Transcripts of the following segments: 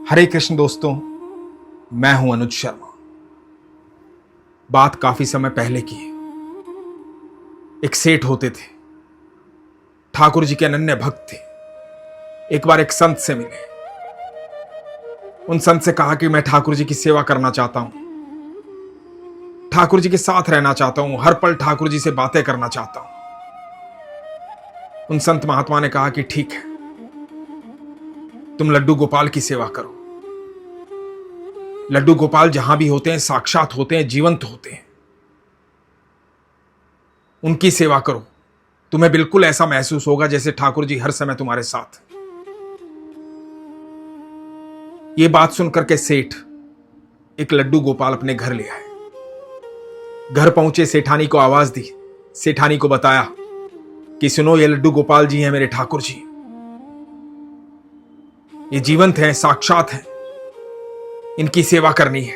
हरे कृष्ण दोस्तों, मैं हूं अनुज शर्मा। बात काफी समय पहले की है। एक सेठ होते थे, ठाकुर जी के अनन्य भक्त थे। एक बार एक संत से मिले। उन संत से कहा कि मैं ठाकुर जी की सेवा करना चाहता हूं, ठाकुर जी के साथ रहना चाहता हूं, हर पल ठाकुर जी से बातें करना चाहता हूं। उन संत महात्मा ने कहा कि ठीक है, तुम लड्डू गोपाल की सेवा करो। लड्डू गोपाल जहां भी होते हैं साक्षात होते हैं, जीवंत होते हैं। उनकी सेवा करो, तुम्हें बिल्कुल ऐसा महसूस होगा जैसे ठाकुर जी हर समय तुम्हारे साथ। यह बात सुनकर के सेठ एक लड्डू गोपाल अपने घर ले आए। घर पहुंचे, सेठानी को आवाज दी। सेठानी को बताया कि सुनो, ये लड्डू गोपाल जी हैं मेरे ठाकुर जी। ये जीवंत हैं, साक्षात हैं, इनकी सेवा करनी है।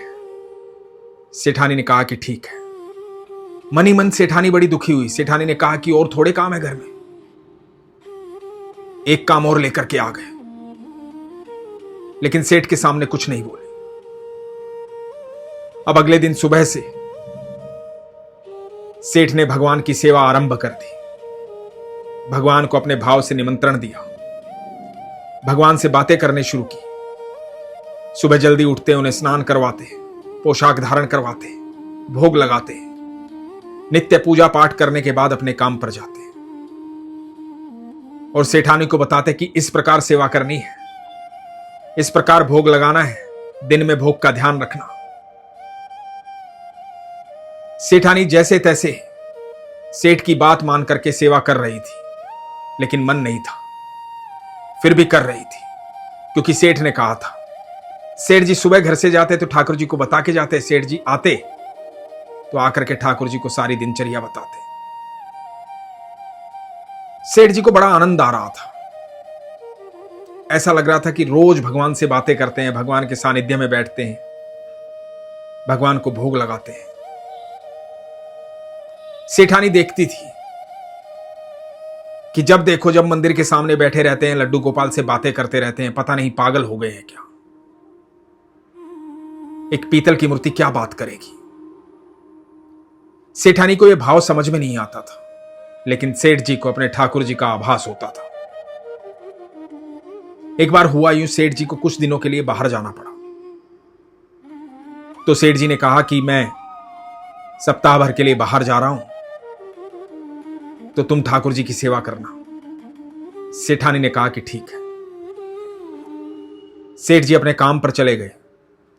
सेठानी ने कहा कि ठीक है। मन ही मन सेठानी बड़ी दुखी हुई। सेठानी ने कहा कि और थोड़े काम है घर में, एक काम और लेकर के आ गए। लेकिन सेठ के सामने कुछ नहीं बोले। अब अगले दिन सुबह से सेठ ने भगवान की सेवा आरंभ कर दी। भगवान को अपने भाव से निमंत्रण दिया, भगवान से बातें करने शुरू की। सुबह जल्दी उठते, उन्हें स्नान करवाते, पोशाक धारण करवाते, भोग लगाते, नित्य पूजा पाठ करने के बाद अपने काम पर जाते और सेठानी को बताते कि इस प्रकार सेवा करनी है, इस प्रकार भोग लगाना है, दिन में भोग का ध्यान रखना। सेठानी जैसे तैसे सेठ की बात मान करके सेवा कर रही थी, लेकिन मन नहीं था, फिर भी कर रही थी, क्योंकि सेठ ने कहा था। सेठ जी सुबह घर से जाते तो ठाकुर जी को बता के जाते। सेठ जी आते तो आकर के ठाकुर जी को सारी दिनचर्या बताते। सेठ जी को बड़ा आनंद आ रहा था। ऐसा लग रहा था कि रोज भगवान से बातें करते हैं, भगवान के सानिध्य में बैठते हैं, भगवान को भोग लगाते हैं। सेठानी देखती थी कि जब देखो जब मंदिर के सामने बैठे रहते हैं, लड्डू गोपाल से बातें करते रहते हैं। पता नहीं पागल हो गए हैं क्या। एक पीतल की मूर्ति क्या बात करेगी। सेठानी को यह भाव समझ में नहीं आता था, लेकिन सेठ जी को अपने ठाकुर जी का आभास होता था। एक बार हुआ यूं, सेठ जी को कुछ दिनों के लिए बाहर जाना पड़ा। तो सेठ जी ने कहा कि मैं सप्ताह भर के लिए बाहर जा रहा हूं, तो तुम ठाकुर जी की सेवा करना। सेठानी ने कहा कि ठीक है। सेठ जी अपने काम पर चले गए।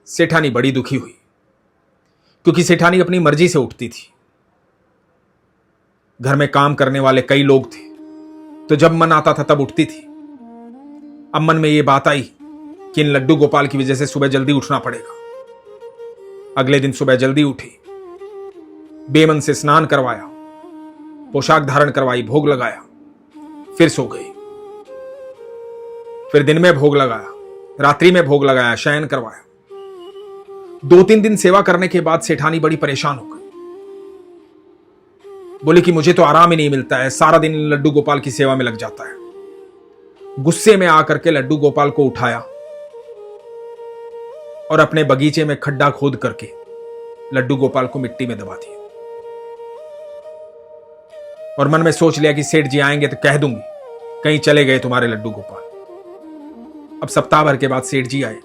सेठानी बड़ी दुखी हुई, क्योंकि सेठानी अपनी मर्जी से उठती थी। घर में काम करने वाले कई लोग थे, तो जब मन आता था तब उठती थी। अब मन में यह बात आई कि इन लड्डू गोपाल की वजह से सुबह जल्दी उठना पड़ेगा। अगले दिन सुबह जल्दी उठी, बेमन से स्नान करवाया, पोशाक धारण करवाई, भोग लगाया, फिर सो गई। फिर दिन में भोग लगाया, रात्रि में भोग लगाया, शयन करवाया। 2-3 दिन सेवा करने के बाद सेठानी बड़ी परेशान हो गई। बोली कि मुझे तो आराम ही नहीं मिलता है, सारा दिन लड्डू गोपाल की सेवा में लग जाता है। गुस्से में आकर के लड्डू गोपाल को उठाया और अपने बगीचे में खड्डा खोद करके लड्डू गोपाल को मिट्टी में दबा दिया। और मन में सोच लिया कि सेठ जी आएंगे तो कह दूंगी कहीं चले गए तुम्हारे लड्डू गोपाल। अब सप्ताह भर के बाद सेठ जी आए।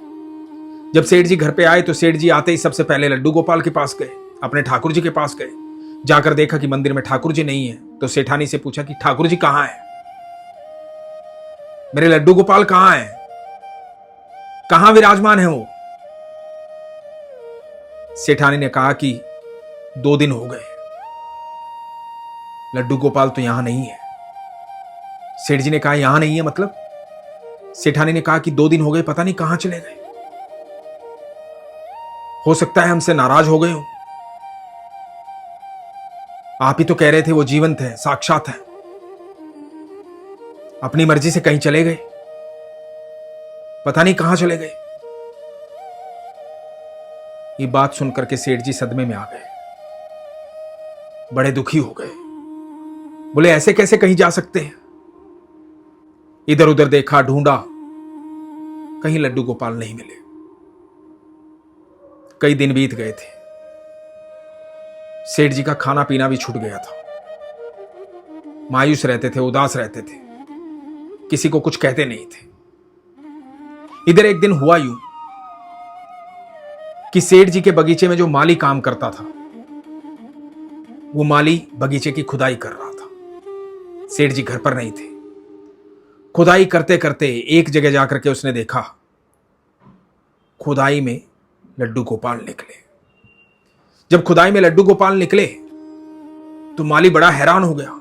जब सेठ जी घर पे आए तो सेठ जी आते ही सबसे पहले लड्डू गोपाल के पास गए, अपने ठाकुर जी के पास गए। जाकर देखा कि मंदिर में ठाकुर जी नहीं है, तो सेठानी से पूछा कि ठाकुर जी कहां है, मेरे लड्डू गोपाल कहां है, कहां विराजमान है वो। सेठानी ने कहा कि 2 दिन हो गए, लड्डू गोपाल तो यहां नहीं है। सेठ जी ने कहा यहां नहीं है मतलब। सेठानी ने कहा कि 2 दिन हो गए, पता नहीं कहां चले गए। हो सकता है हमसे नाराज हो गए हो। आप ही तो कह रहे थे वो जीवंत है, साक्षात है। अपनी मर्जी से कहीं चले गए, पता नहीं कहां चले गए। ये बात सुनकर के सेठ जी सदमे में आ गए, बड़े दुखी हो गए। बोले ऐसे कैसे कहीं जा सकते हैं। इधर उधर देखा, ढूंढा, कहीं लड्डू गोपाल नहीं मिले। कई दिन बीत गए थे। सेठ जी का खाना पीना भी छूट गया था। मायूस रहते थे, उदास रहते थे, किसी को कुछ कहते नहीं थे। इधर एक दिन हुआ यूं कि सेठ जी के बगीचे में जो माली काम करता था, वो माली बगीचे की खुदाई कर रहा था। सेठ जी घर पर नहीं थे। खुदाई करते करते एक जगह जाकर के उसने देखा, खुदाई में लड्डू गोपाल निकले। जब खुदाई में लड्डू गोपाल निकले तो माली बड़ा हैरान हो गया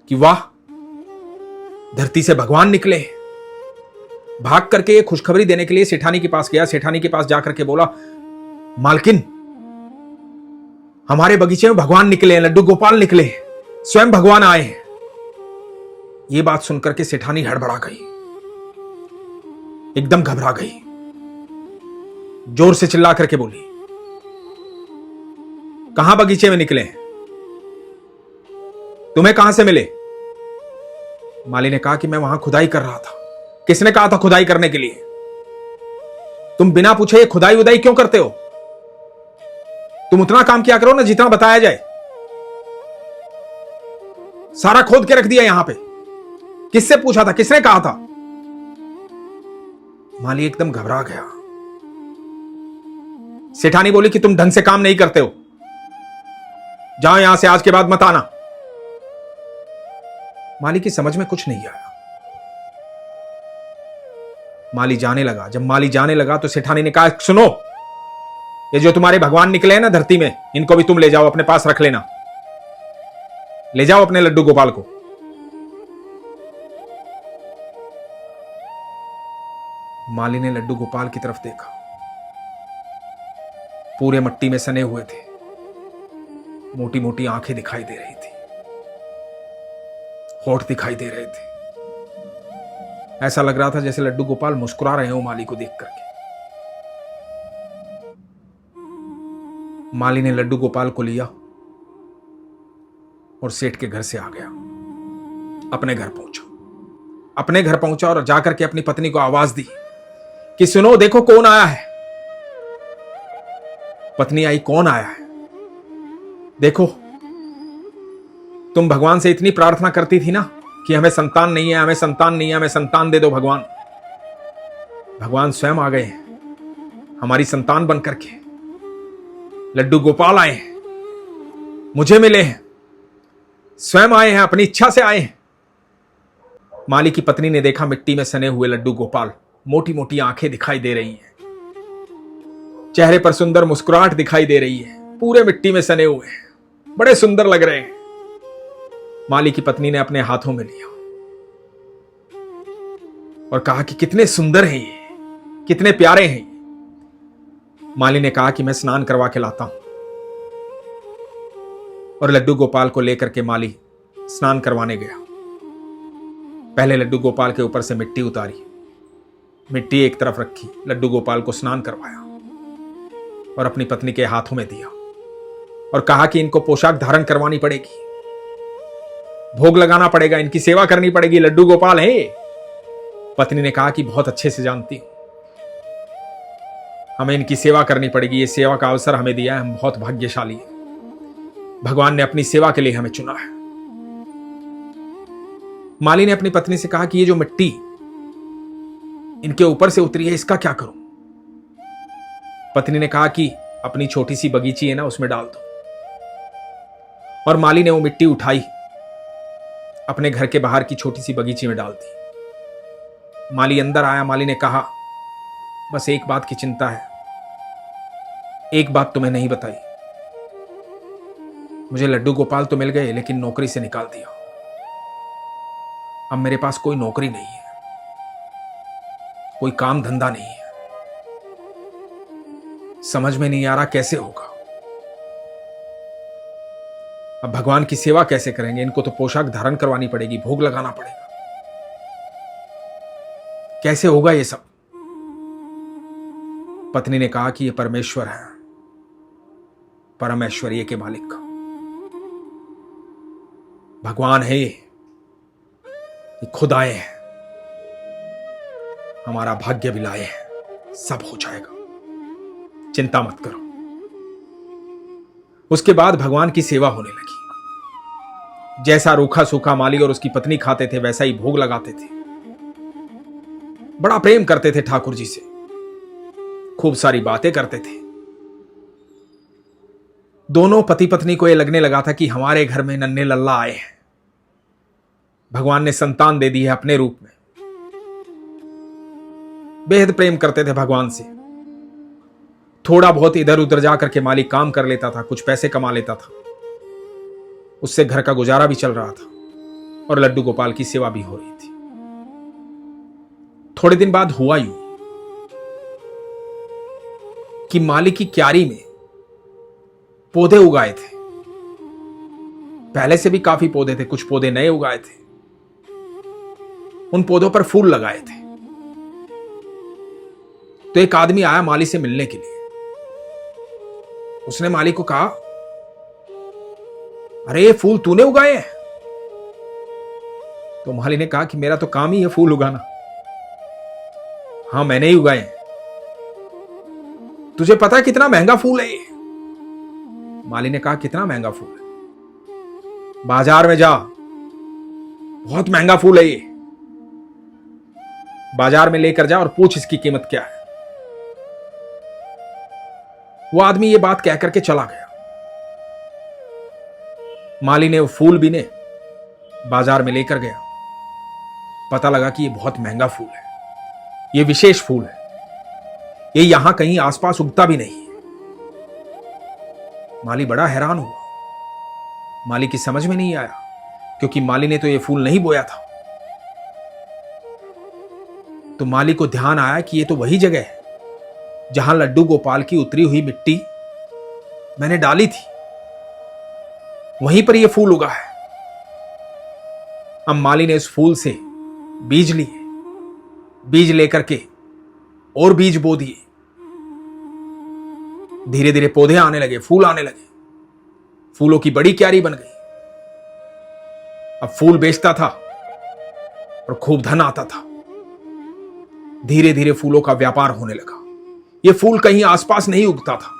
कि वाह, धरती से भगवान निकले। भाग करके ये खुशखबरी देने के लिए सेठानी के पास गया। सेठानी के पास जाकर के बोला, मालकिन, हमारे बगीचे में भगवान निकले हैं, लड्डू गोपाल निकले, स्वयं भगवान आए हैं। ये बात सुनकर के सेठानी हड़बड़ा गई, एकदम घबरा गई। जोर से चिल्ला करके बोली, कहां बगीचे में निकले? तुम्हें कहां से मिले? माली ने कहा कि मैं वहां खुदाई कर रहा था। किसने कहा था खुदाई करने के लिए? तुम बिना पूछे ये खुदाई उदाई क्यों करते हो? तुम उतना काम किया करो ना जितना बताया जाए। सारा खोद के रख दिया यहां पे। किससे पूछा था? किसने कहा था? माली एकदम घबरा गया। सेठानी बोली कि तुम ढंग से काम नहीं करते हो, जाओ यहां से, आज के बाद मत आना। माली की समझ में कुछ नहीं आया। माली जाने लगा। जब माली जाने लगा तो सेठानी ने कहा, सुनो, ये जो तुम्हारे भगवान निकले हैं ना धरती में, इनको भी तुम ले जाओ, अपने पास रख लेना। ले जाओ अपने लड्डू गोपाल को। माली ने लड्डू गोपाल की तरफ देखा। पूरे मिट्टी में सने हुए थे, मोटी मोटी आंखें दिखाई दे रही थी, होठ दिखाई दे रहे थे। ऐसा लग रहा था जैसे लड्डू गोपाल मुस्कुरा रहे हो माली को देख करके। माली ने लड्डू गोपाल को लिया और सेठ के घर से आ गया। अपने घर पहुंचा और जाकर के अपनी पत्नी को आवाज दी कि सुनो, देखो कौन आया है। पत्नी आई, कौन आया है? देखो, तुम भगवान से इतनी प्रार्थना करती थी ना कि हमें संतान नहीं है, हमें संतान नहीं है, हमें संतान दे दो भगवान। भगवान स्वयं आ गए हैं हमारी संतान बन करके। लड्डू गोपाल आए हैं, मुझे मिले हैं, स्वयं आए हैं, अपनी इच्छा से आए हैं। माली की पत्नी ने देखा मिट्टी में सने हुए लड्डू गोपाल, मोटी मोटी आंखें दिखाई दे रही हैं, चेहरे पर सुंदर मुस्कुराहट दिखाई दे रही है, पूरे मिट्टी में सने हुए हैं, बड़े सुंदर लग रहे हैं। माली की पत्नी ने अपने हाथों में लिया और कहा कि कितने सुंदर हैं ये, कितने प्यारे हैं ये। माली ने कहा कि मैं स्नान करवा के लाता हूं। और लड्डू गोपाल को लेकर के माली स्नान करवाने गया। पहले लड्डू गोपाल के ऊपर से मिट्टी उतारी, मिट्टी एक तरफ रखी, लड्डू गोपाल को स्नान करवाया और अपनी पत्नी के हाथों में दिया और कहा कि इनको पोशाक धारण करवानी पड़ेगी, भोग लगाना पड़ेगा, इनकी सेवा करनी पड़ेगी, लड्डू गोपाल है। पत्नी ने कहा कि बहुत अच्छे से जानती हूं, हमें इनकी सेवा करनी पड़ेगी, ये सेवा का अवसर हमें दिया है, हम बहुत भाग्यशाली हैं, भगवान ने अपनी सेवा के लिए हमें चुना है। माली ने अपनी पत्नी से कहा कि ये जो मिट्टी इनके ऊपर से उतरी है, इसका क्या करूं? पत्नी ने कहा कि अपनी छोटी सी बगीची है ना, उसमें डाल दो। और माली ने वो मिट्टी उठाई, अपने घर के बाहर की छोटी सी बगीची में डाल दी। माली अंदर आया। माली ने कहा, बस एक बात की चिंता है, एक बात तुम्हें नहीं बताई, मुझे लड्डू गोपाल तो मिल गए लेकिन नौकरी से निकाल दिया। अब मेरे पास कोई नौकरी नहीं है, कोई काम धंधा नहीं है, समझ में नहीं आ रहा कैसे होगा। अब भगवान की सेवा कैसे करेंगे? इनको तो पोशाक धारण करवानी पड़ेगी, भोग लगाना पड़ेगा, कैसे होगा ये सब? पत्नी ने कहा कि ये परमेश्वर है, परम ऐश्वर्य के मालिक का भगवान है, ये खुद आए हैं, हमारा भाग्य विलाय है, सब हो जाएगा, चिंता मत करो। उसके बाद भगवान की सेवा होने लगी। जैसा रूखा सूखा माली और उसकी पत्नी खाते थे वैसा ही भोग लगाते थे। बड़ा प्रेम करते थे ठाकुर जी से, खूब सारी बातें करते थे। दोनों पति पत्नी को यह लगने लगा था कि हमारे घर में नन्हे लल्ला आए हैं, भगवान ने संतान दे दी है अपने रूप में। बेहद प्रेम करते थे भगवान से। थोड़ा बहुत इधर उधर जाकर के मालिक काम कर लेता था, कुछ पैसे कमा लेता था, उससे घर का गुजारा भी चल रहा था और लड्डू गोपाल की सेवा भी हो रही थी। थोड़े दिन बाद हुआ यूं कि मालिक की क्यारी में पौधे उगाए थे। पहले से भी काफी पौधे थे, कुछ पौधे नए उगाए थे। उन पौधों पर फूल लगाए थे। तो एक आदमी आया माली से मिलने के लिए। उसने माली को कहा, अरे ये फूल तूने उगाए हैं? तो माली ने कहा कि मेरा तो काम ही है फूल उगाना। हाँ, मैंने ही उगाए हैं। तुझे पता है कितना महंगा फूल है ये? माली ने कहा, कितना महंगा फूल है? बाजार में जा, बहुत महंगा फूल है ये। बाजार में लेकर जा और पूछ इसकी कीमत क्या है। वो आदमी ये बात कहकर के चला गया। माली ने वो फूल भी ने बाजार में लेकर गया। पता लगा कि ये बहुत महंगा फूल है, ये विशेष फूल है, ये यहां कहीं आसपास उगता भी नहीं है। माली बड़ा हैरान हुआ। माली की समझ में नहीं आया, क्योंकि माली ने तो ये फूल नहीं बोया था। तो माली को ध्यान आया कि ये तो वही जगह है जहां लड्डू गोपाल की उतरी हुई मिट्टी मैंने डाली थी, वहीं पर यह फूल उगा है। अब माली ने इस फूल से बीज लिए, बीज लेकर के और बीज बो दिए। धीरे धीरे पौधे आने लगे, फूल आने लगे, फूलों की बड़ी क्यारी बन गई। अब फूल बेचता था और खूब धन आता था। धीरे धीरे फूलों का व्यापार होने लगा। यह फूल कहीं आसपास नहीं उगता था,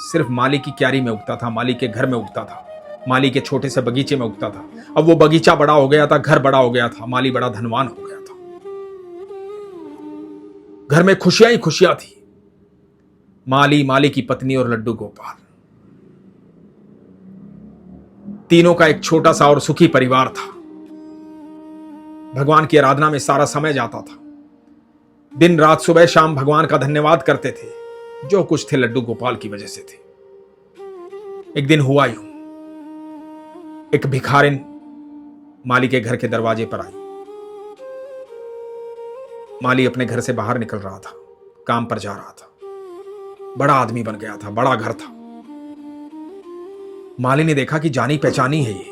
सिर्फ माली की क्यारी में उगता था, माली के घर में उगता था, माली के छोटे से बगीचे में उगता था। अब वो बगीचा बड़ा हो गया था, घर बड़ा हो गया था, माली बड़ा धनवान हो गया था। घर में खुशियां ही खुशियां थी। माली, माली की पत्नी और लड्डू गोपाल, तीनों का एक छोटा सा और सुखी परिवार था। भगवान की आराधना में सारा समय जाता था। दिन रात सुबह शाम भगवान का धन्यवाद करते थे। जो कुछ थे लड्डू गोपाल की वजह से थे। एक दिन हुआ यूं, एक भिखारिन माली के घर के दरवाजे पर आई। माली अपने घर से बाहर निकल रहा था, काम पर जा रहा था। बड़ा आदमी बन गया था, बड़ा घर था। माली ने देखा कि जानी पहचानी है ये।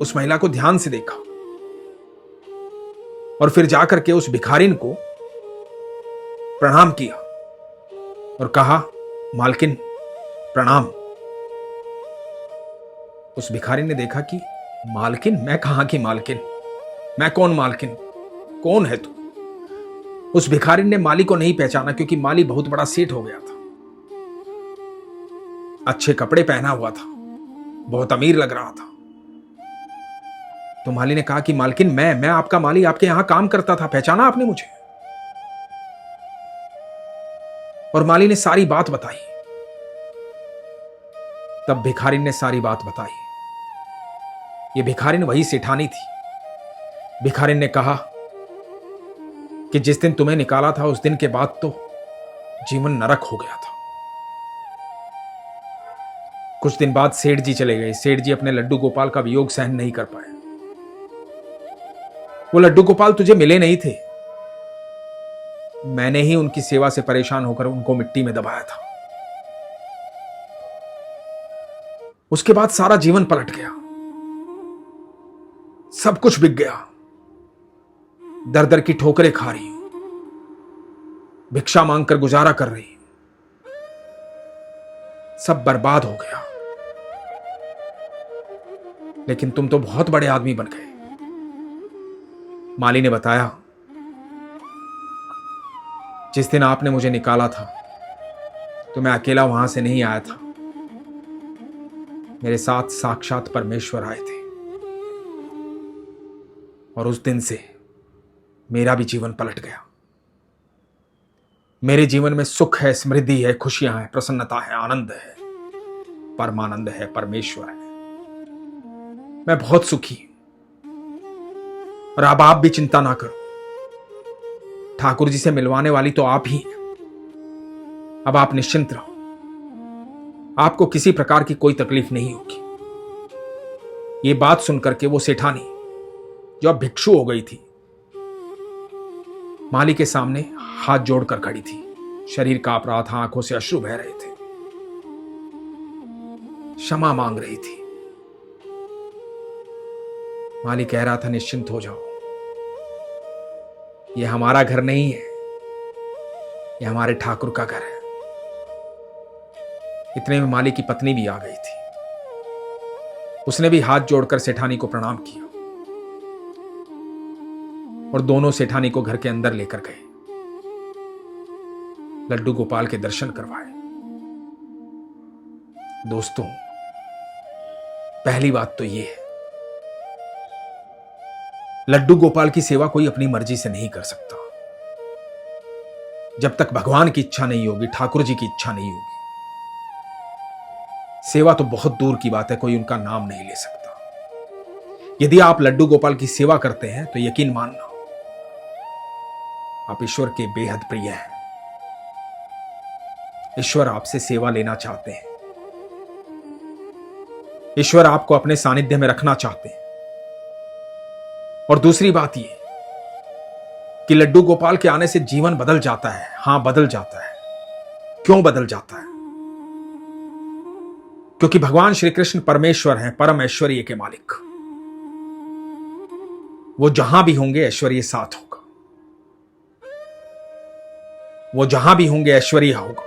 उस महिला को ध्यान से देखा और फिर जाकर के उस भिखारिन को प्रणाम किया और कहा, मालकिन प्रणाम। उस भिखारिन ने देखा कि मालकिन? मैं कहां की मालकिन? मैं कौन मालकिन? कौन है तू? उस भिखारिन ने माली को नहीं पहचाना, क्योंकि माली बहुत बड़ा सेठ हो गया था। अच्छे कपड़े पहना हुआ था, बहुत अमीर लग रहा था। तो माली ने कहा कि मालकिन, मैं आपका माली, आपके यहां काम करता था, पहचाना आपने मुझे? और माली ने सारी बात बताई। तब भिखारिन ने सारी बात बताई। ये भिखारिन वही सेठानी थी। भिखारिन ने कहा कि जिस दिन तुम्हें निकाला था उस दिन के बाद तो जीवन नरक हो गया था। कुछ दिन बाद सेठ जी चले गए। सेठ जी अपने लड्डू गोपाल का वियोग सहन नहीं कर पाए। वो लड्डू गोपाल तुझे मिले नहीं थे, मैंने ही उनकी सेवा से परेशान होकर उनको मिट्टी में दबाया था। उसके बाद सारा जीवन पलट गया, सब कुछ बिक गया। दर दर की ठोकरें खा रही हूं, भिक्षा मांगकर गुजारा कर रही हूं, सब बर्बाद हो गया। लेकिन तुम तो बहुत बड़े आदमी बन गए। माली ने बताया जिस दिन आपने मुझे निकाला था तो मैं अकेला वहां से नहीं आया था, मेरे साथ साक्षात परमेश्वर आए थे। और उस दिन से मेरा भी जीवन पलट गया। मेरे जीवन में सुख है, समृद्धि है, खुशियां हैं, प्रसन्नता है, आनंद है, परमानंद है, परमेश्वर है। मैं बहुत सुखी हूं। और अब आप भी चिंता ना करो, ठाकुर जी से मिलवाने वाली तो आप ही हैं। अब आप निश्चिंत रहो, आपको किसी प्रकार की कोई तकलीफ नहीं होगी। ये बात सुनकर के वो सेठानी जो अब भिक्षु हो गई थी, माली के सामने हाथ जोड़कर खड़ी थी। शरीर कांप रहा था, आंखों से अश्रु बह रहे थे, क्षमा मांग रही थी। माली कह रहा था, निश्चिंत हो जाओ, ये हमारा घर नहीं है, ये हमारे ठाकुर का घर है। इतने में माली की पत्नी भी आ गई थी। उसने भी हाथ जोड़कर सेठानी को प्रणाम किया और दोनों सेठानी को घर के अंदर लेकर गए, लड्डू गोपाल के दर्शन करवाए। दोस्तों, पहली बात तो ये है, लड्डू गोपाल की सेवा कोई अपनी मर्जी से नहीं कर सकता। जब तक भगवान की इच्छा नहीं होगी, ठाकुर जी की इच्छा नहीं होगी, सेवा तो बहुत दूर की बात है, कोई उनका नाम नहीं ले सकता। यदि आप लड्डू गोपाल की सेवा करते हैं तो यकीन मानना, आप ईश्वर के बेहद प्रिय हैं। ईश्वर आपसे सेवा लेना चाहते हैं, ईश्वर आपको अपने सानिध्य में रखना चाहते हैं। और दूसरी बात यह कि लड्डू गोपाल के आने से जीवन बदल जाता है। हां, बदल जाता है। क्यों बदल जाता है? क्योंकि भगवान श्री कृष्ण परमेश्वर हैं, परम ऐश्वर्य के मालिक। वो जहां भी होंगे ऐश्वर्य साथ होगा, वो जहां भी होंगे ऐश्वर्य होगा।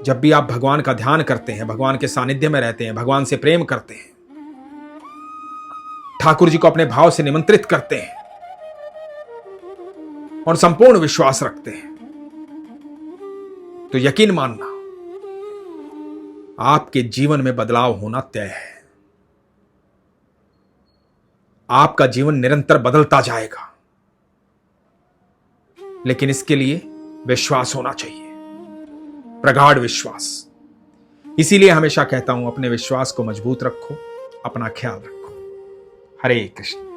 जब भी आप भगवान का ध्यान करते हैं, भगवान के सानिध्य में रहते हैं, भगवान से प्रेम करते हैं, ठाकुर जी को अपने भाव से निमंत्रित करते हैं और संपूर्ण विश्वास रखते हैं, तो यकीन मानना, आपके जीवन में बदलाव होना तय है। आपका जीवन निरंतर बदलता जाएगा, लेकिन इसके लिए विश्वास होना चाहिए, प्रगाढ़ विश्वास। इसीलिए हमेशा कहता हूं, अपने विश्वास को मजबूत रखो, अपना ख्याल रखो। हरे कृष्ण।